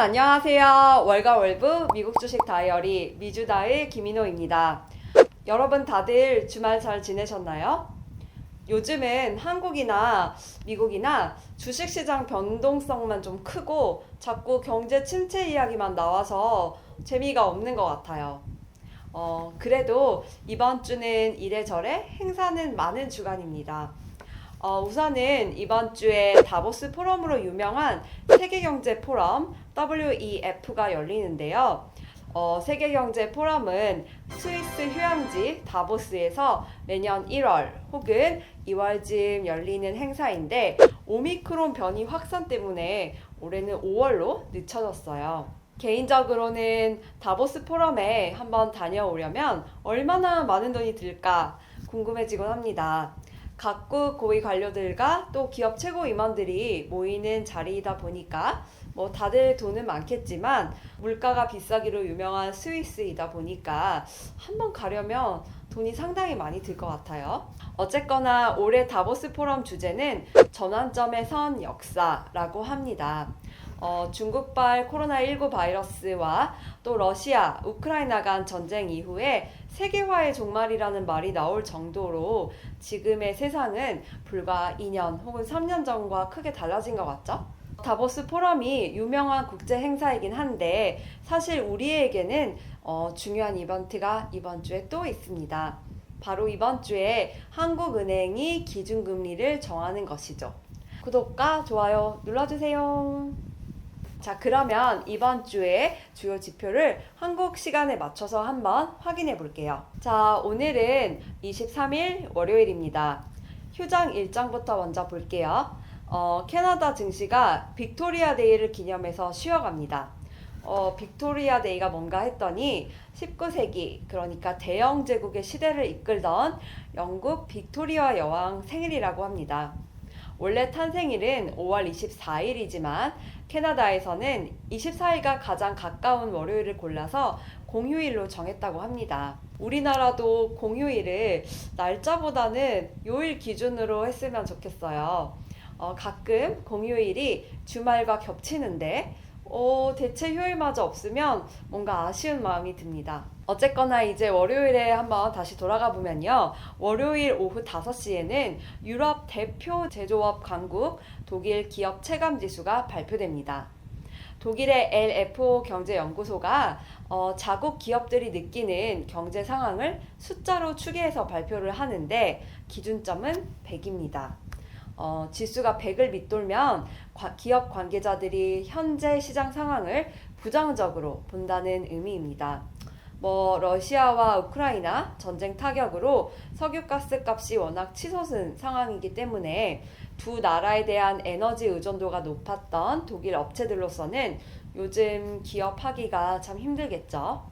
안녕하세요. 월가월부 미국 주식 다이어리 미주다의 김인호입니다. 여러분 다들 주말 잘 지내셨나요? 요즘은 한국이나 미국이나 주식시장 변동성만 좀 크고 자꾸 경제 침체 이야기만 나와서 재미가 없는 것 같아요. 그래도 이번 주는 이래저래 행사는 많은 주간입니다. 우선은 이번 주에 다보스 포럼으로 유명한 세계경제 포럼 WEF가 열리는데요. 세계경제 포럼은 스위스 휴양지 다보스에서 매년 1월 혹은 2월쯤 열리는 행사인데 오미크론 변이 확산 때문에 올해는 5월로 늦춰졌어요. 개인적으로는 다보스 포럼에 한번 다녀오려면 얼마나 많은 돈이 들까 궁금해지곤 합니다. 각국 고위 관료들과 또 기업 최고 임원들이 모이는 자리이다 보니까 다들 돈은 많겠지만 물가가 비싸기로 유명한 스위스이다 보니까 한번 가려면 돈이 상당히 많이 들 것 같아요. 어쨌거나 올해 다보스 포럼 주제는 전환점에 선 역사라고 합니다. 중국발 코로나19 바이러스와 또 러시아, 우크라이나 간 전쟁 이후에 세계화의 종말이라는 말이 나올 정도로 지금의 세상은 불과 2년 혹은 3년 전과 크게 달라진 것 같죠? 다보스 포럼이 유명한 국제 행사이긴 한데 사실 우리에게는 중요한 이벤트가 이번 주에 또 있습니다. 바로 이번 주에 한국은행이 기준금리를 정하는 것이죠. 구독과 좋아요 눌러주세요. 자, 그러면 이번 주에 주요 지표를 한국 시간에 맞춰서 한번 확인해 볼게요. 자, 오늘은 23일 월요일입니다. 휴장 일정부터 먼저 볼게요. 캐나다 증시가 빅토리아 데이를 기념해서 쉬어갑니다. 빅토리아 데이가 뭔가 했더니 19세기, 그러니까 대영 제국의 시대를 이끌던 영국 빅토리아 여왕 생일이라고 합니다. 원래 탄생일은 5월 24일이지만 캐나다에서는 24일과 가장 가까운 월요일을 골라서 공휴일로 정했다고 합니다. 우리나라도 공휴일을 날짜보다는 요일 기준으로 했으면 좋겠어요. 가끔 공휴일이 주말과 겹치는데 대체 휴일마저 없으면 뭔가 아쉬운 마음이 듭니다. 어쨌거나 이제 월요일에 한번 다시 돌아가 보면요. 월요일 오후 5시에는 유럽 대표 제조업 강국 독일 기업 체감 지수가 발표됩니다. 독일의 LFO 경제연구소가 자국 기업들이 느끼는 경제 상황을 숫자로 추계해서 발표를 하는데 기준점은 100입니다. 지수가 100을 밑돌면 기업 관계자들이 현재 시장 상황을 부정적으로 본다는 의미입니다. 러시아와 우크라이나 전쟁 타격으로 석유가스 값이 워낙 치솟은 상황이기 때문에 두 나라에 대한 에너지 의존도가 높았던 독일 업체들로서는 요즘 기업하기가 참 힘들겠죠.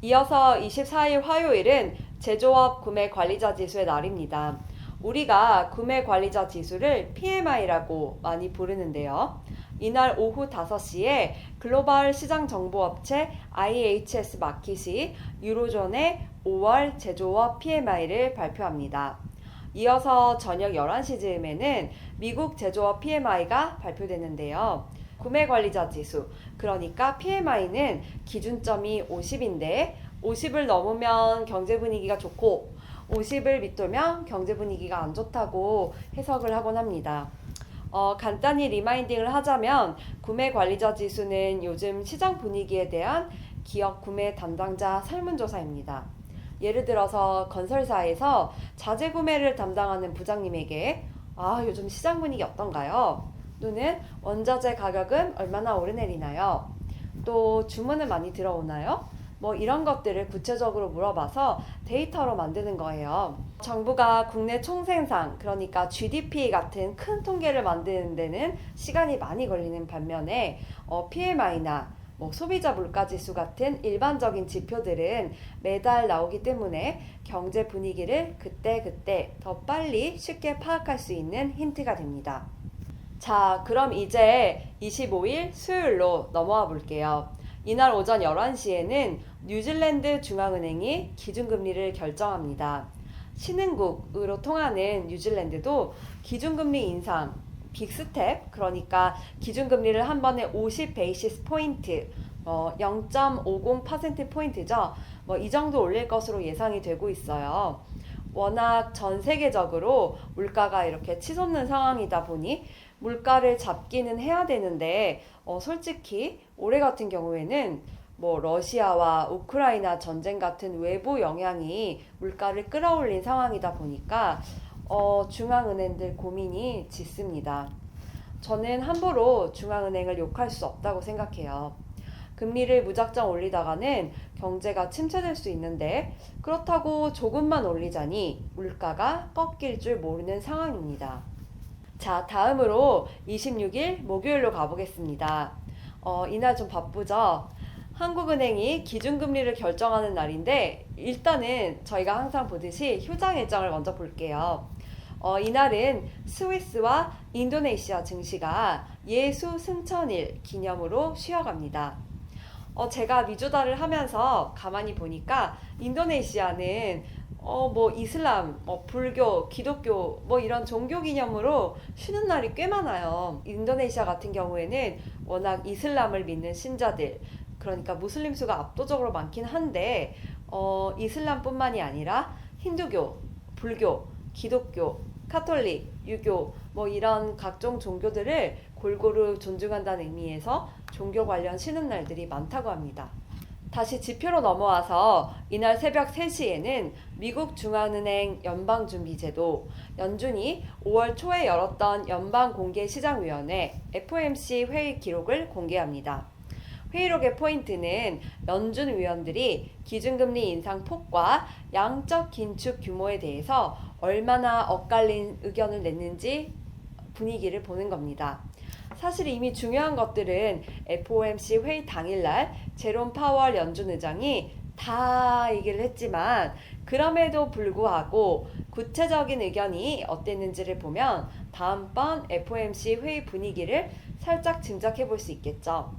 이어서 24일 화요일은 제조업 구매 관리자 지수의 날입니다. 우리가 구매 관리자 지수를 PMI라고 많이 부르는데요. 이날 오후 5시에 글로벌 시장정보업체 IHS 마킷이 유로존의 5월 제조업 PMI를 발표합니다. 이어서 저녁 11시 즈음에는 미국 제조업 PMI가 발표되는데요. 구매관리자 지수, 그러니까 PMI는 기준점이 50인데 50을 넘으면 경제 분위기가 좋고 50을 밑돌면 경제 분위기가 안 좋다고 해석을 하곤 합니다. 간단히 리마인딩을 하자면 구매 관리자 지수는 요즘 시장 분위기에 대한 기업 구매 담당자 설문조사입니다. 예를 들어서 건설사에서 자재 구매를 담당하는 부장님에게 요즘 시장 분위기 어떤가요? 또는 원자재 가격은 얼마나 오르내리나요? 또 주문은 많이 들어오나요? 이런 것들을 구체적으로 물어봐서 데이터로 만드는 거예요. 정부가 국내 총생산, 그러니까 GDP 같은 큰 통계를 만드는 데는 시간이 많이 걸리는 반면에 PMI나 소비자 물가지수 같은 일반적인 지표들은 매달 나오기 때문에 경제 분위기를 그때그때 더 빨리 쉽게 파악할 수 있는 힌트가 됩니다. 자, 그럼 이제 25일 수요일로 넘어와 볼게요. 이날 오전 11시에는 뉴질랜드 중앙은행이 기준금리를 결정합니다. 신흥국으로 통하는 뉴질랜드도 기준금리 인상 빅스텝, 그러니까 기준금리를 한 번에 50 베이시스 포인트, 0.50%포인트죠. 이 정도 올릴 것으로 예상이 되고 있어요. 워낙 전 세계적으로 물가가 이렇게 치솟는 상황이다 보니 물가를 잡기는 해야 되는데 솔직히 올해 같은 경우에는 러시아와 우크라이나 전쟁 같은 외부 영향이 물가를 끌어올린 상황이다 보니까 중앙은행들 고민이 짙습니다. 저는 함부로 중앙은행을 욕할 수 없다고 생각해요. 금리를 무작정 올리다가는 경제가 침체될 수 있는데 그렇다고 조금만 올리자니 물가가 꺾일 줄 모르는 상황입니다. 자, 다음으로 26일 목요일로 가보겠습니다. 이날 좀 바쁘죠? 한국은행이 기준금리를 결정하는 날인데 일단은 저희가 항상 보듯이 효장 일정을 먼저 볼게요. 이날은 스위스와 인도네시아 증시가 예수 승천일 기념으로 쉬어갑니다. 제가 미주다를 하면서 가만히 보니까 인도네시아는 이슬람, 불교, 기독교 이런 종교 기념으로 쉬는 날이 꽤 많아요. 인도네시아 같은 경우에는 워낙 이슬람을 믿는 신자들, 그러니까 무슬림 수가 압도적으로 많긴 한데 이슬람뿐만이 아니라 힌두교, 불교, 기독교, 카톨릭, 유교 이런 각종 종교들을 골고루 존중한다는 의미에서 종교 관련 쉬는 날들이 많다고 합니다. 다시 지표로 넘어와서 이날 새벽 3시에는 미국 중앙은행 연방준비제도, 연준이 5월 초에 열었던 연방공개시장위원회 FOMC 회의 기록을 공개합니다. 회의록의 포인트는 연준 위원들이 기준금리 인상 폭과 양적 긴축 규모에 대해서 얼마나 엇갈린 의견을 냈는지 분위기를 보는 겁니다. 사실 이미 중요한 것들은 FOMC 회의 당일날 제롬 파월 연준 의장이 다 얘기를 했지만 그럼에도 불구하고 구체적인 의견이 어땠는지를 보면 다음번 FOMC 회의 분위기를 살짝 짐작해 볼 수 있겠죠.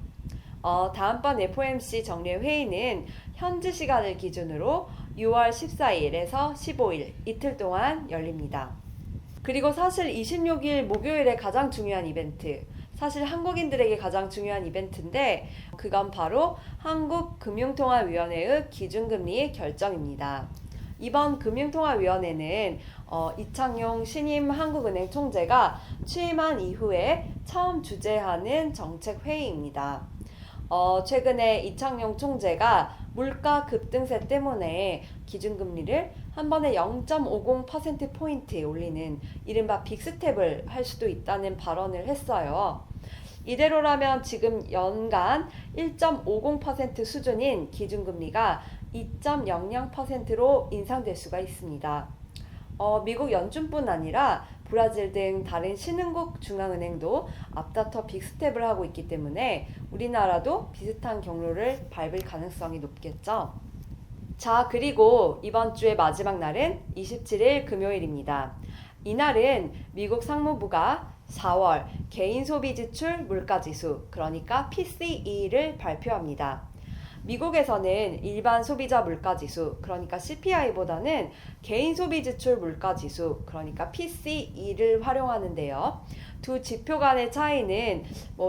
다음번 FOMC 정례 회의는 현지 시간을 기준으로 6월 14일에서 15일 이틀 동안 열립니다. 그리고 사실 26일 목요일에 가장 중요한 이벤트, 사실 한국인들에게 가장 중요한 이벤트인데 그건 바로 한국금융통화위원회의 기준금리 결정입니다. 이번 금융통화위원회는 이창용 신임 한국은행 총재가 취임한 이후에 처음 주재하는 정책회의입니다. 최근에 이창용 총재가 물가 급등세 때문에 기준금리를 한 번에 0.50%포인트 올리는 이른바 빅스텝을 할 수도 있다는 발언을 했어요. 이대로라면 지금 연간 1.50% 수준인 기준금리가 2.00%로 인상될 수가 있습니다. 미국 연준뿐 아니라 브라질 등 다른 신흥국 중앙은행도 앞다퉈 빅스텝을 하고 있기 때문에 우리나라도 비슷한 경로를 밟을 가능성이 높겠죠. 자, 그리고 이번 주의 마지막 날은 27일 금요일입니다. 이날은 미국 상무부가 4월 개인소비지출 물가지수, 그러니까 PCE를 발표합니다. 미국에서는 일반 소비자 물가지수, 그러니까 CPI보다는 개인소비지출 물가지수, 그러니까 PCE를 활용하는데요. 두 지표 간의 차이는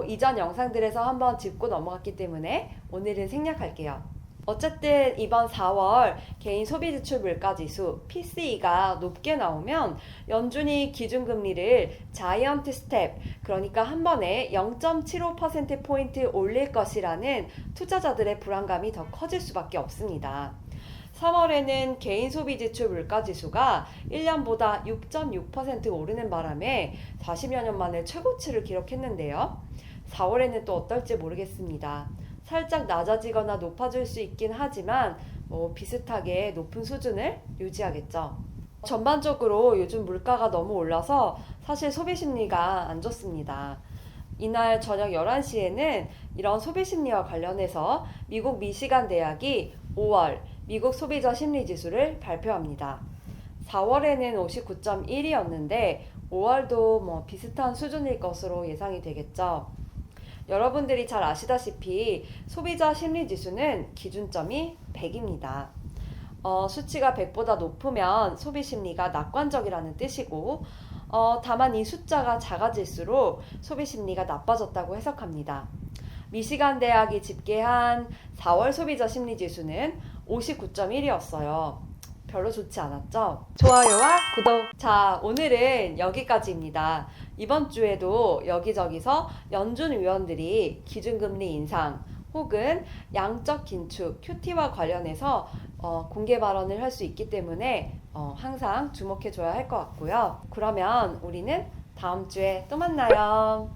이전 영상들에서 한번 짚고 넘어갔기 때문에 오늘은 생략할게요. 어쨌든 이번 4월 개인 소비지출 물가지수 PCE가 높게 나오면 연준이 기준금리를 자이언트 스텝, 그러니까 한 번에 0.75%포인트 올릴 것이라는 투자자들의 불안감이 더 커질 수밖에 없습니다. 3월에는 개인 소비지출 물가지수가 1년보다 6.6% 오르는 바람에 40여 년 만에 최고치를 기록했는데요. 4월에는 또 어떨지 모르겠습니다. 살짝 낮아지거나 높아질 수 있긴 하지만 비슷하게 높은 수준을 유지하겠죠. 전반적으로 요즘 물가가 너무 올라서 사실 소비 심리가 안 좋습니다. 이날 저녁 11시에는 이런 소비 심리와 관련해서 미국 미시간 대학이 5월 미국 소비자 심리 지수를 발표합니다. 4월에는 59.1이었는데 5월도 비슷한 수준일 것으로 예상이 되겠죠. 여러분들이 잘 아시다시피 소비자 심리 지수는 기준점이 100입니다. 수치가 100보다 높으면 소비 심리가 낙관적이라는 뜻이고 다만 이 숫자가 작아질수록 소비 심리가 나빠졌다고 해석합니다. 미시간 대학이 집계한 4월 소비자 심리 지수는 59.1이었어요. 별로 좋지 않았죠? 좋아요와 구독! 자, 오늘은 여기까지입니다. 이번 주에도 여기저기서 연준 위원들이 기준금리 인상 혹은 양적 긴축, QT와 관련해서 공개 발언을 할 수 있기 때문에 항상 주목해줘야 할 것 같고요. 그러면 우리는 다음 주에 또 만나요.